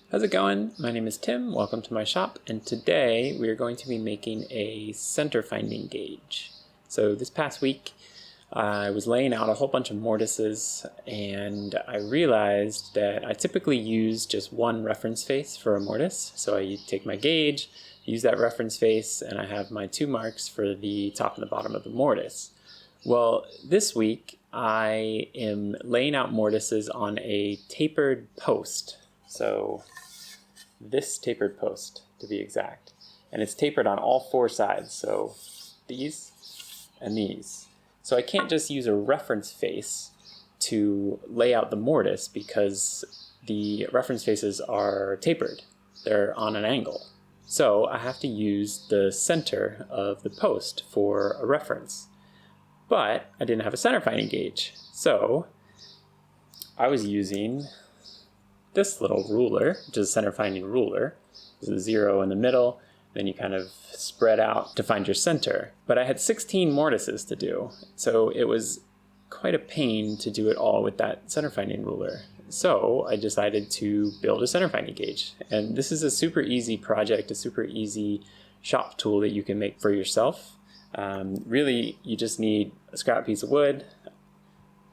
How's it going? My name is Tim, welcome to my shop, and today we are going to be making a center finding gauge. So this past week I was laying out a whole bunch of mortises and I realized that I typically use just one reference face for a mortise. So I take my gauge, use that reference face, and I have my two marks for the top and the bottom of the mortise. Well, this week I am laying out mortises on a tapered post. So this tapered post, to be exact. And it's tapered on all four sides, so these and these. So I can't just use a reference face to lay out the mortise because the reference faces are tapered. They're on an angle. So I have to use the center of the post for a reference. But I didn't have a center finding gauge. So I was using this little ruler, which is a center finding ruler. There's a 0 in the middle, then you kind of spread out to find your center. But I had 16 mortises to do, so it was quite a pain to do it all with that center finding ruler. So I decided to build a center finding gauge. And this is a super easy project, a super easy shop tool that you can make for yourself. Really, you just need a scrap piece of wood,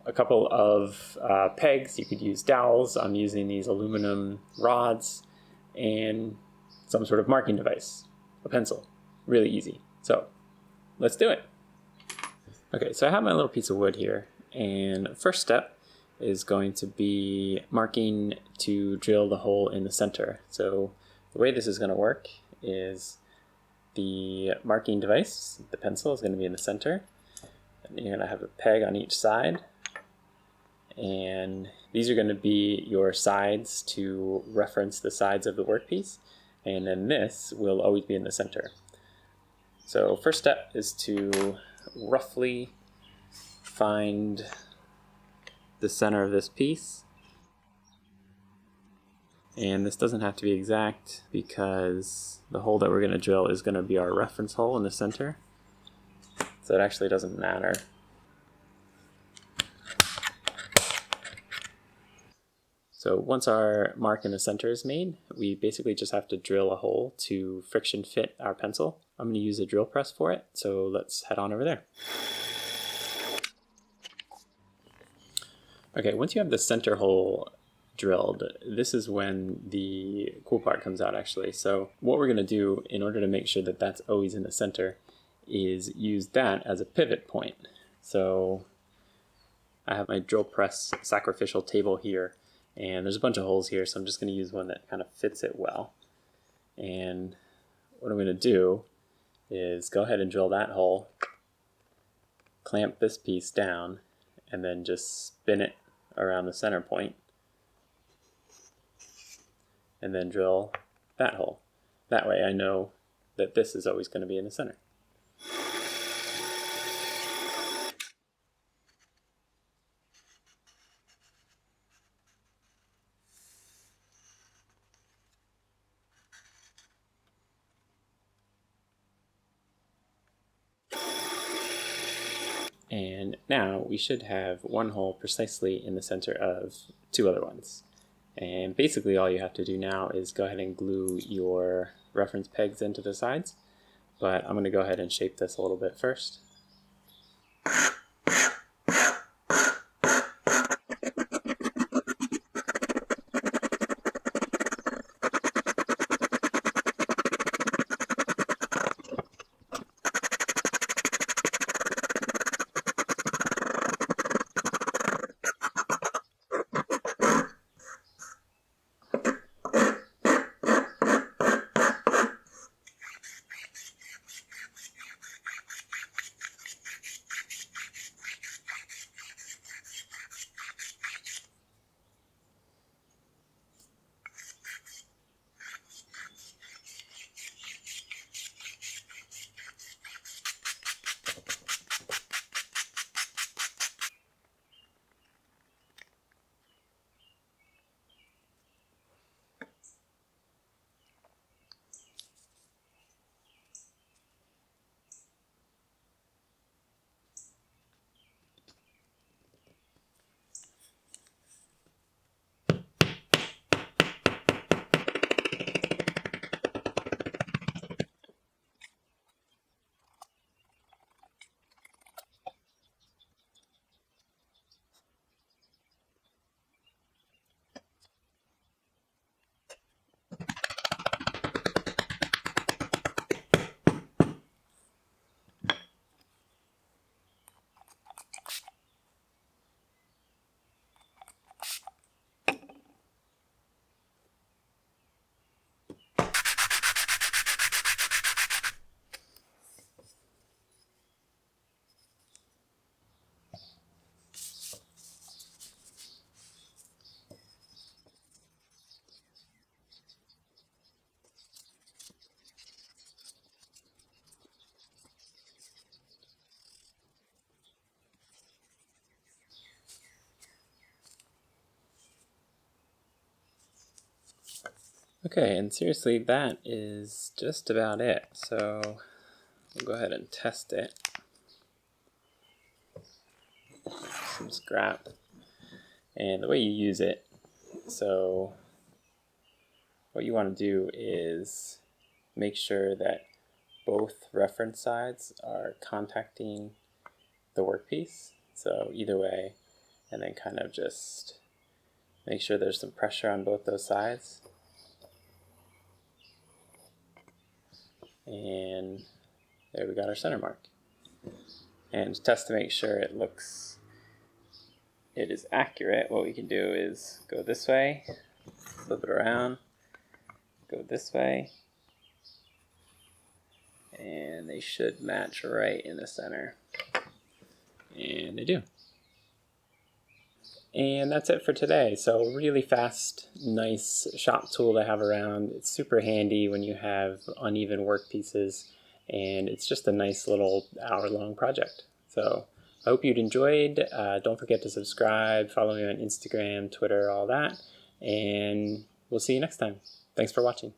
a couple of pegs. You could use dowels. I'm using these aluminum rods, and some sort of marking device, a pencil. Really easy. So let's do it. Okay, so I have my little piece of wood here, and first step is going to be marking to drill the hole in the center. So the way this is going to work is the marking device, the pencil, is going to be in the center, and you're going to have a peg on each side. And these are going to be your sides to reference the sides of the workpiece, and then this will always be in the center. So first step is to roughly find the center of this piece, and this doesn't have to be exact because the hole that we're going to drill is going to be our reference hole in the center, so it actually doesn't matter. So once our mark in the center is made, we basically just have to drill a hole to friction fit our pencil. I'm going to use a drill press for it, so let's head on over there. Okay, once you have the center hole drilled, this is when the cool part comes out actually. So what we're going to do in order to make sure that that's always in the center is use that as a pivot point. So I have my drill press sacrificial table here, and there's a bunch of holes here, so I'm just going to use one that kind of fits it well. And what I'm going to do is go ahead and drill that hole, clamp this piece down, and then just spin it around the center point, and then drill that hole. That way I know that this is always going to be in the center. And now we should have one hole precisely in the center of two other ones. And basically all you have to do now is go ahead and glue your reference pegs into the sides. But I'm going to go ahead and shape this a little bit first. Okay, and seriously, that is just about it. So we'll go ahead and test it. Some scrap. And the way you use it, so what you want to do is make sure that both reference sides are contacting the workpiece. So either way, and then kind of just make sure there's some pressure on both those sides. And there we got our center mark. And to test to make sure it is accurate, what we can do is go this way, flip it around, go this way, and they should match right in the center. And they do. And that's it for today. So really fast, nice shop tool to have around. It's super handy when you have uneven work pieces, and it's just a nice little hour-long project. So I hope you'd enjoyed. Don't forget to subscribe, follow me on Instagram, Twitter, all that, and we'll see you next time. Thanks for watching.